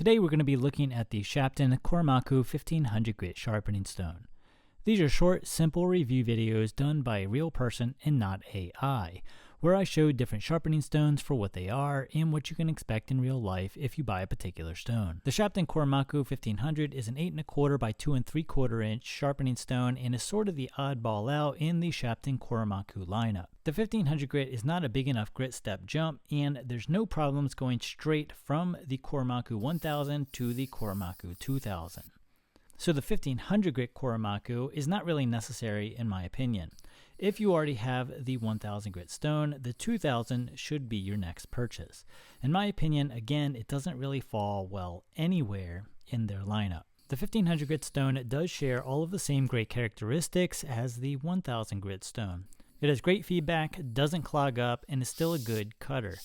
Today we're going to be looking at the Shapton Kuromaku 1500 grit sharpening stone. These are short, simple review videos done by a real person and not AI, where I show different sharpening stones for what they are and what you can expect in real life if you buy a particular stone. The Shapton Kuromaku 1500 is an 8 1/4 by 2 3/4 inch sharpening stone and is sort of the oddball out in the Shapton Kuromaku lineup. The 1500 grit is not a big enough grit step jump, and there's no problems going straight from the Kuromaku 1000 to the Kuromaku 2000. So the 1500 grit Kuromaku is not really necessary in my opinion. If you already have the 1000 grit stone, the 2000 should be your next purchase. In my opinion, again, it doesn't really fall well anywhere in their lineup. The 1500 grit stone does share all of the same great characteristics as the 1000 grit stone. It has great feedback, doesn't clog up, and is still a good cutter.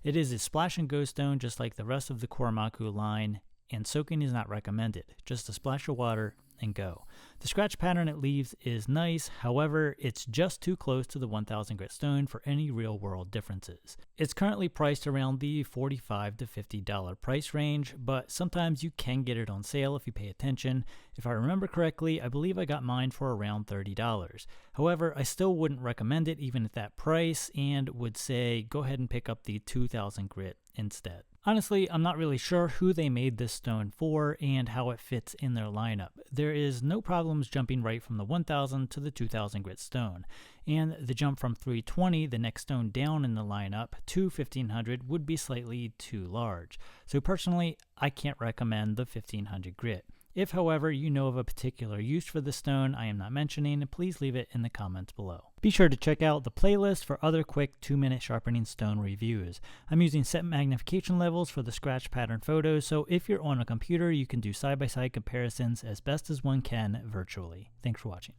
It is a splash and go stone just like the rest of the Kuromaku line, and soaking is not recommended. Just a splash of water and go. The scratch pattern it leaves is nice, however, it's just too close to the 1000 grit stone for any real world differences. It's currently priced around the $45 to $50 price range, but sometimes you can get it on sale if you pay attention. If I remember correctly, I believe I got mine for around $30. However, I still wouldn't recommend it even at that price and would say go ahead and pick up the 2000 grit instead. Honestly, I'm not really sure who they made this stone for and how it fits in their lineup. There is no problems jumping right from the 1000 to the 2000 grit stone, and the jump from 320, the next stone down in the lineup, to 1500 would be slightly too large. So personally, I can't recommend the 1500 grit. If, however, you know of a particular use for the stone I am not mentioning, please leave it in the comments below. Be sure to check out the playlist for other quick 2-minute sharpening stone reviews. I'm using set magnification levels for the scratch pattern photos, so if you're on a computer, you can do side-by-side comparisons as best as one can virtually. Thanks for watching.